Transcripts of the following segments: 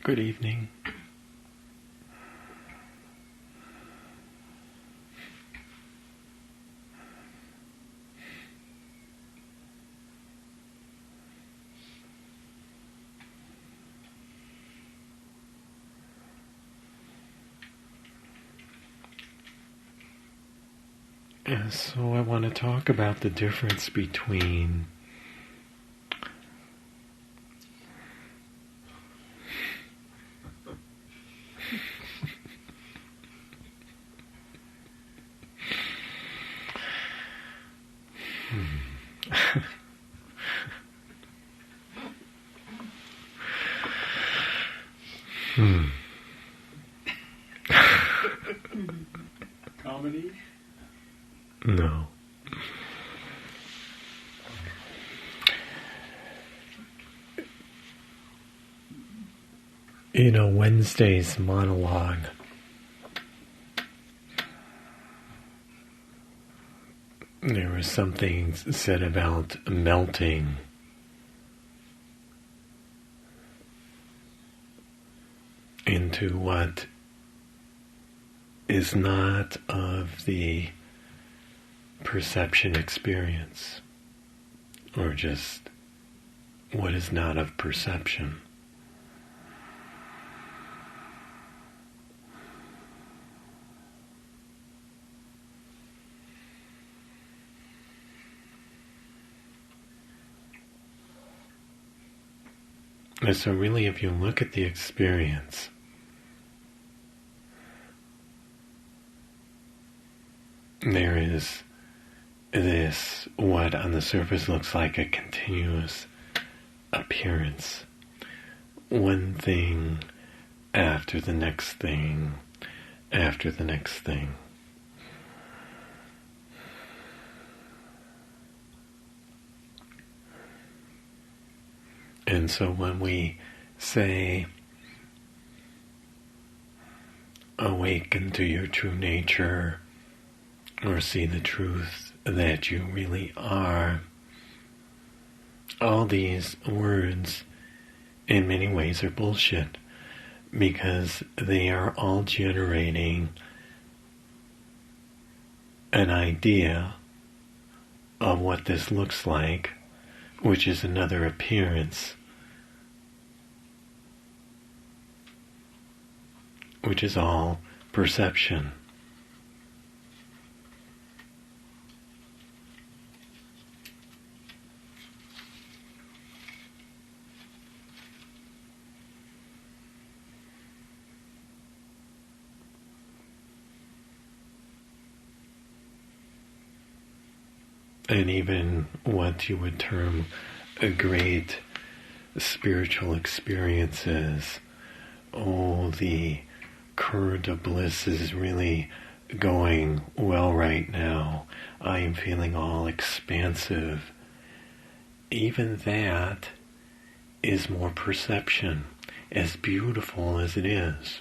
Good evening. So I want to talk about the difference between Comedy? No. Wednesday's monologue there was something said about melting. Into what is not of the perception experience, or just what is not of perception. And so really, if you look at the experience, there is this, what on the surface looks like a continuous appearance. One thing after the next thing, after the next thing. And so when we say, awaken to your true nature, or see the truth that you really are, all these words in many ways are bullshit, because they are all generating an idea of what this looks like, which is another appearance, which is all perception. And even what you would term a great spiritual experiences, the current of bliss is really going well right now. I am feeling all expansive. Even that is more perception, as beautiful as it is.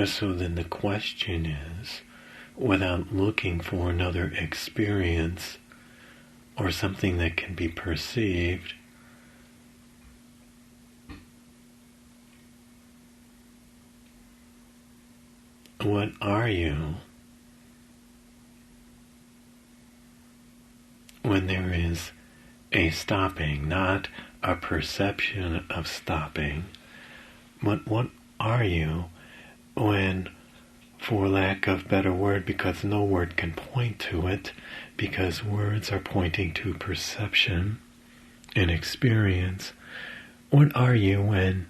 So then the question is, without looking for another experience or something that can be perceived, what are you when there is a stopping, not a perception of stopping, but what are you when, for lack of better word, because no word can point to it, because words are pointing to perception and experience, what are you when,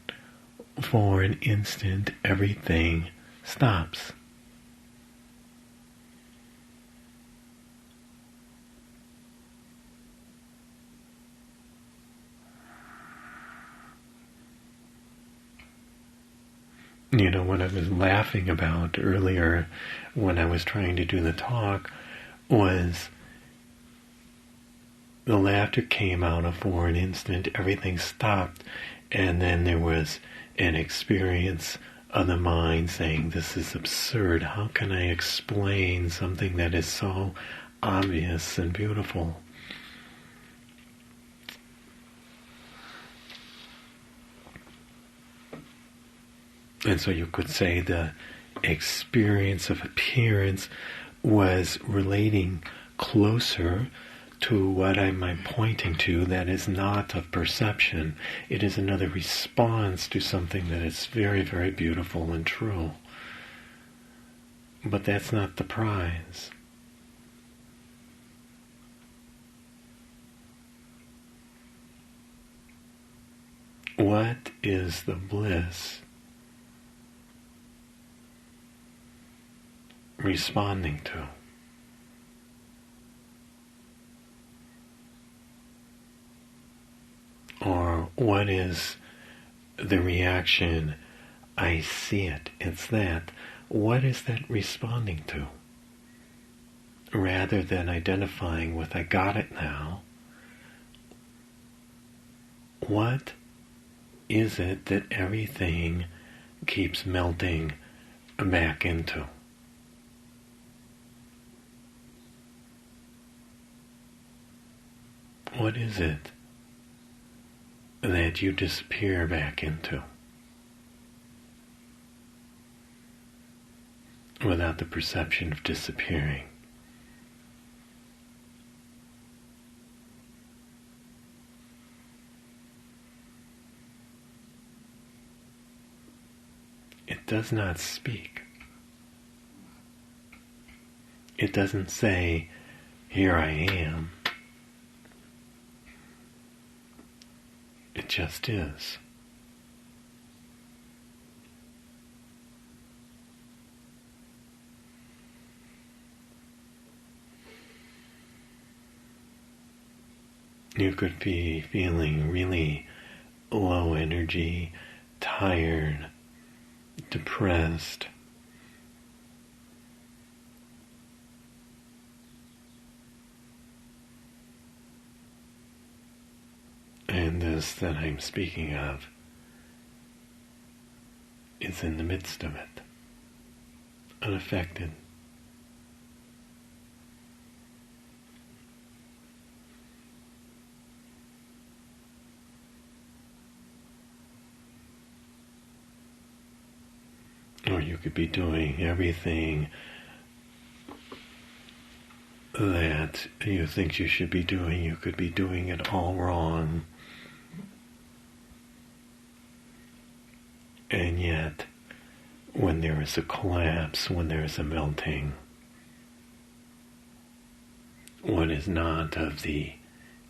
for an instant, everything stops? What I was laughing about earlier when I was trying to do the talk was the laughter came out of, for an instant, everything stopped, and then there was an experience of the mind saying, this is absurd. How can I explain something that is so obvious and beautiful? And so you could say the experience of appearance was relating closer to what am I pointing to that is not of perception. It is another response to something that is very, very beautiful and true. But that's not the prize. What is the bliss responding to? Or what is the reaction? I see it. It's that. What is that responding to? Rather than identifying with I got it now, what is it that everything keeps melting back into? What is it that you disappear back into without the perception of disappearing? It does not speak. It doesn't say, here I am. It just is. You could be feeling really low energy, tired, depressed. And this that I'm speaking of is in the midst of it, unaffected. Or you could be doing everything that you think you should be doing. You could be doing it all wrong. And yet, when there is a collapse, when there is a melting, what is not of the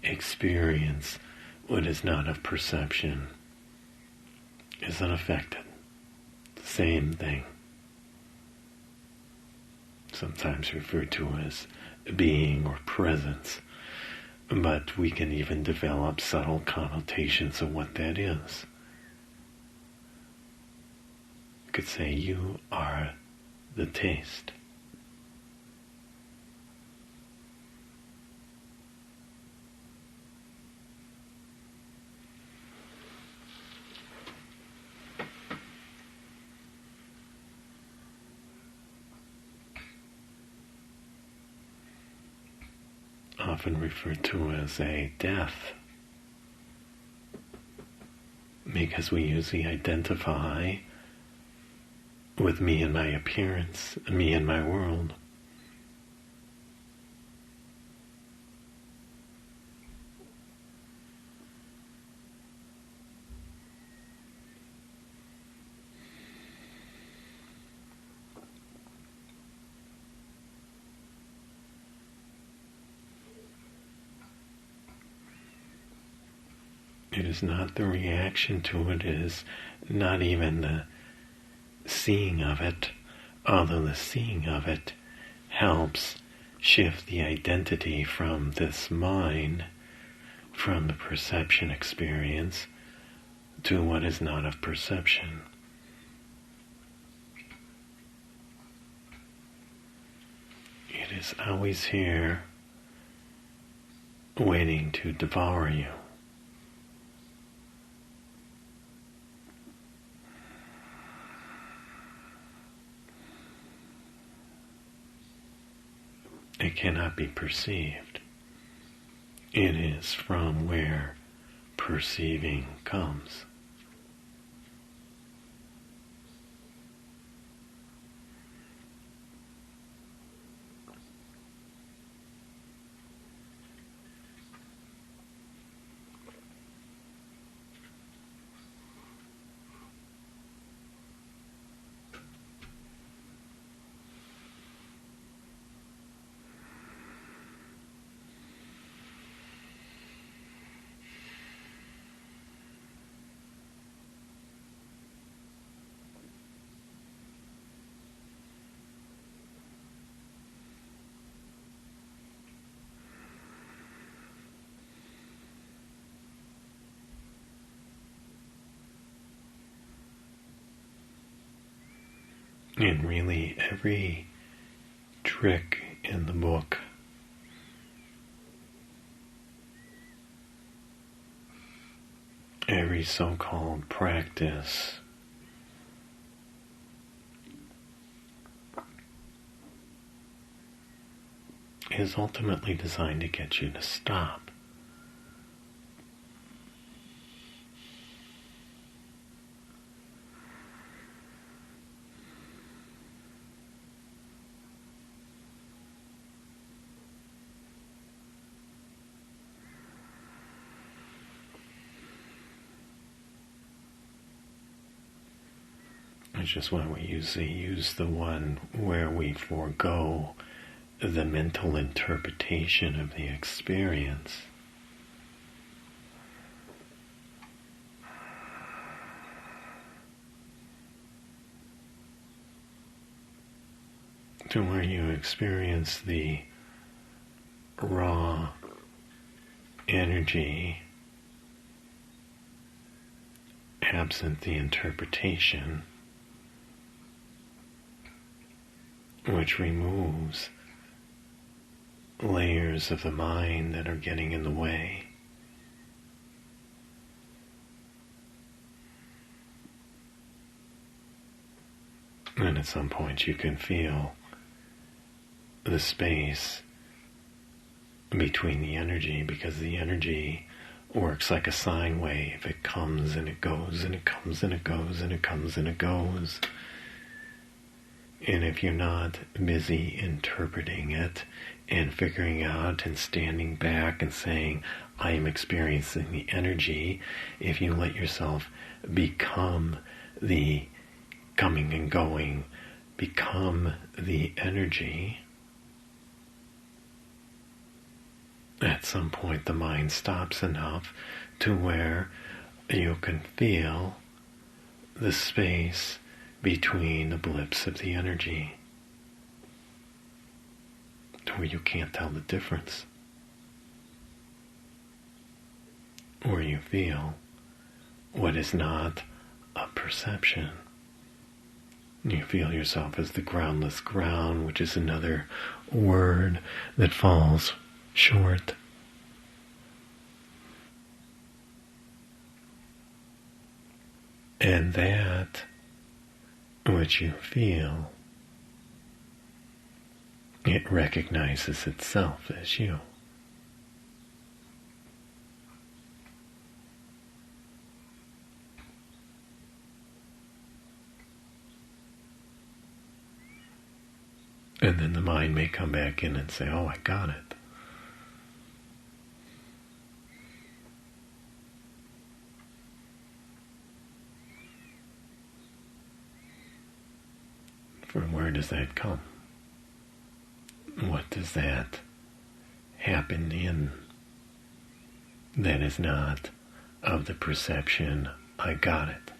experience, what is not of perception, is unaffected. Same thing. Sometimes referred to as being or presence, but we can even develop subtle connotations of what that is. You could say you are the taste. Often referred to as a death, because we usually identify with me and my appearance, me and my world. It is not the reaction to it, it is not even the seeing of it, although the seeing of it helps shift the identity from this mind, from the perception experience, to what is not of perception. It is always here, waiting to devour you. It cannot be perceived. It is from where perceiving comes. And really, every trick in the book every so-called practice is ultimately designed to get you to stop. Which is why we usually use the one where we forego the mental interpretation of the experience. To where you experience the raw energy absent the interpretation, which removes layers of the mind that are getting in the way. And at some point you can feel the space between the energy, because the energy works like a sine wave. It comes and it goes and it comes and it goes and it comes and it goes. And if you're not busy interpreting it and figuring out and standing back and saying, I am experiencing the energy, if you let yourself become the coming and going, become the energy, at some point the mind stops enough to where you can feel the space between the blips of the energy, to where you can't tell the difference, where you feel what is not a perception. You feel yourself as the groundless ground, which is another word that falls short. And that which you feel, it recognizes itself as you. And then the mind may come back in and say, oh, I got it. From where does that come? What does that happen in that is not of the perception, I got it?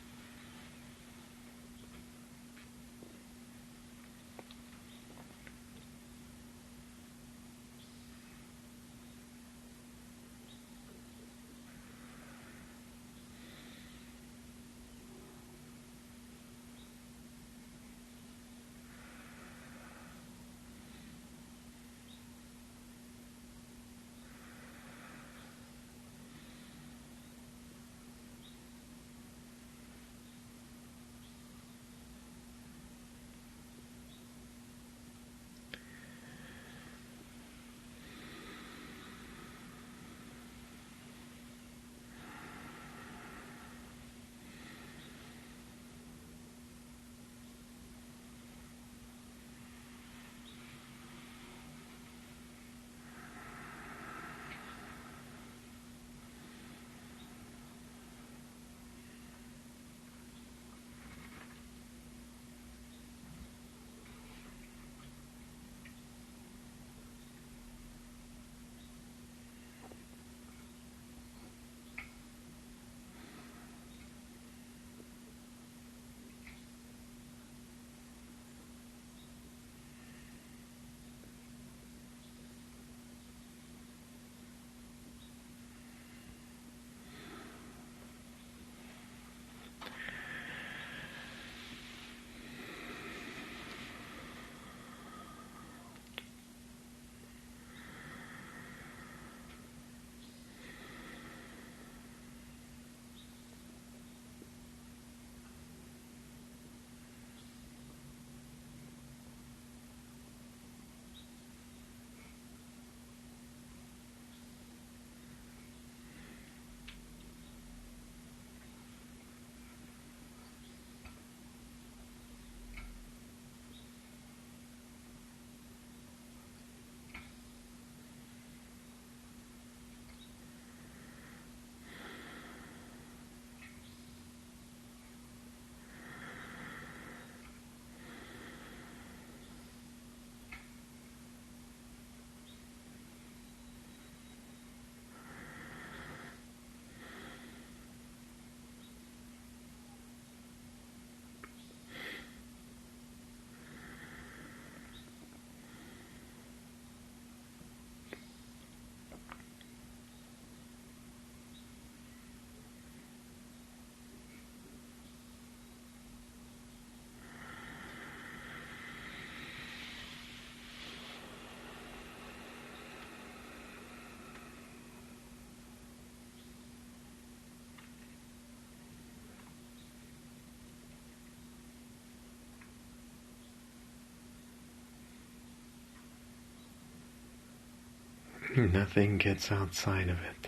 Nothing gets outside of it.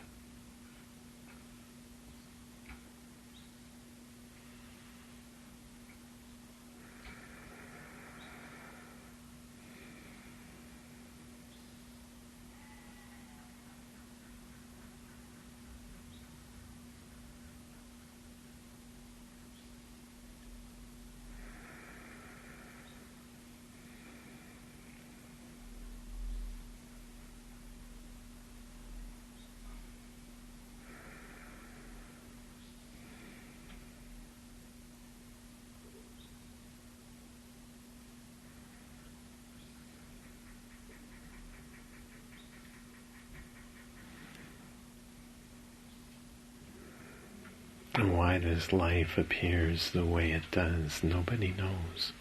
And why this life appears the way it does, nobody knows.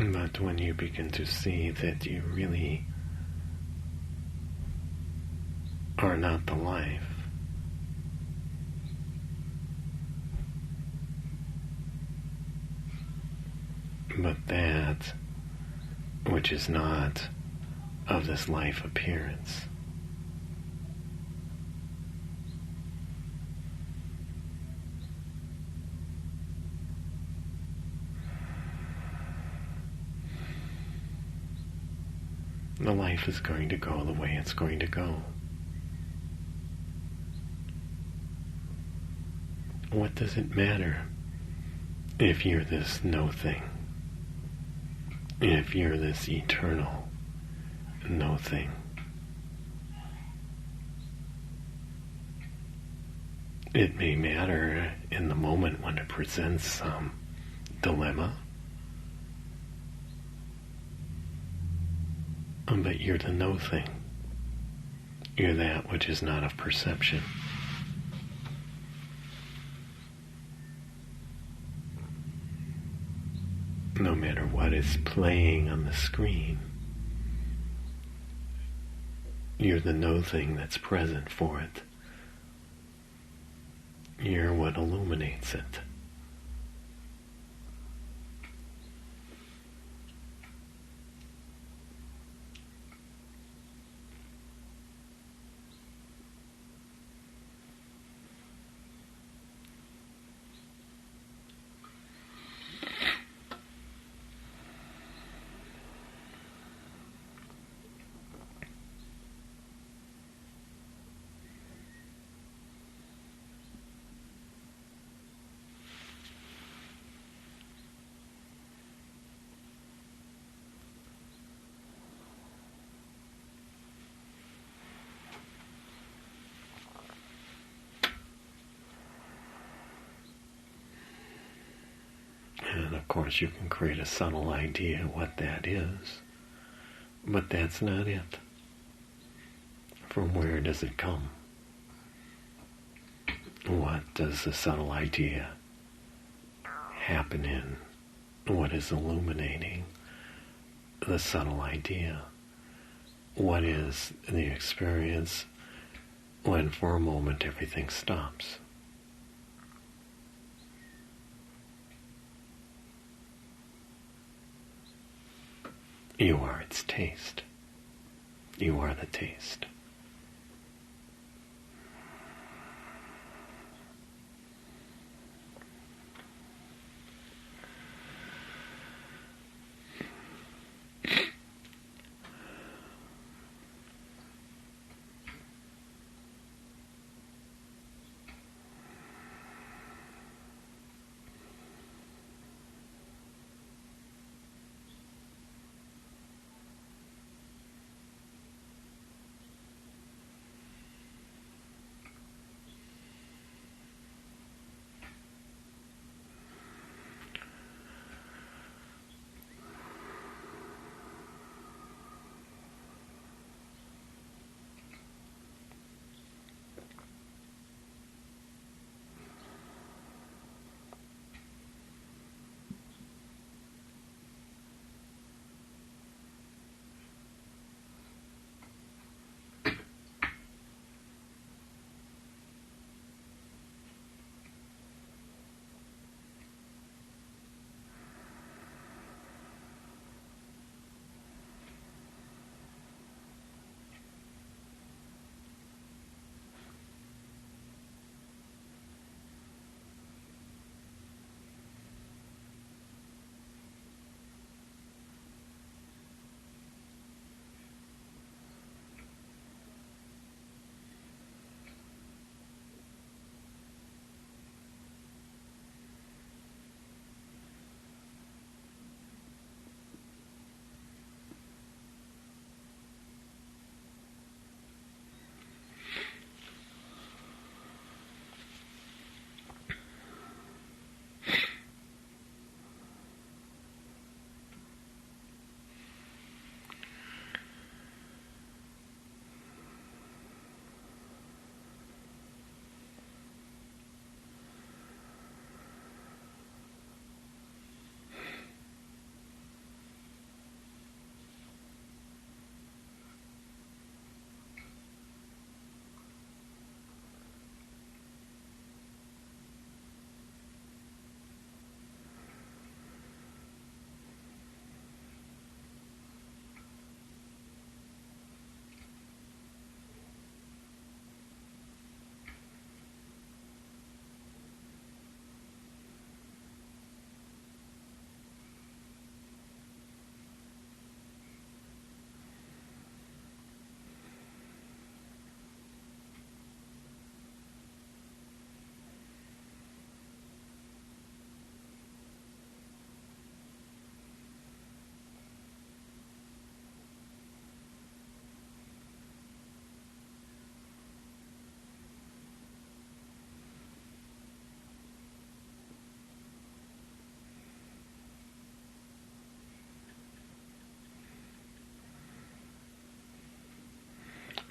But when you begin to see that you really are not the life, but that which is not of this life appearance, the life is going to go the way it's going to go. What does it matter if you're this no thing? If you're this eternal no thing? It may matter in the moment when it presents some dilemma, but you're the no thing. You're that which is not of perception. No matter what is playing on the screen, you're the no thing that's present for it. You're what illuminates it. And of course you can create a subtle idea what that is, but that's not it. From where does it come? What does the subtle idea happen in? What is illuminating the subtle idea? What is the experience when for a moment everything stops? You are its taste. You are the taste.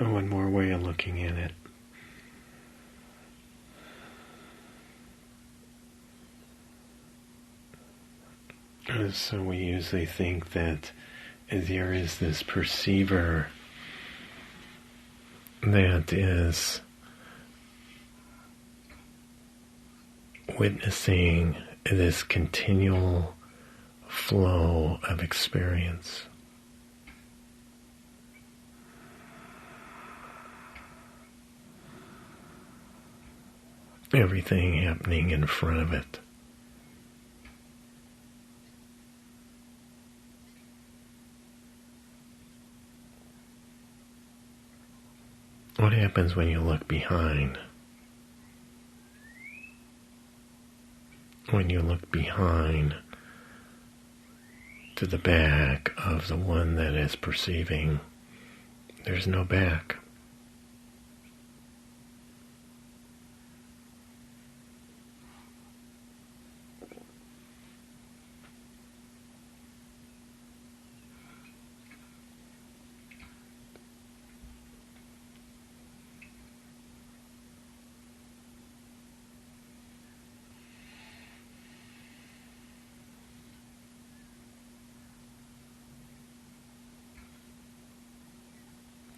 one more way of looking at it. So we usually think that there is this perceiver that is witnessing this continual flow of experience. Everything happening in front of it. What happens when you look behind? When you look behind to the back of the one that is perceiving, there's no back.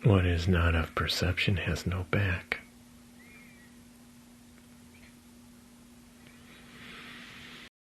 What is not of perception has no back.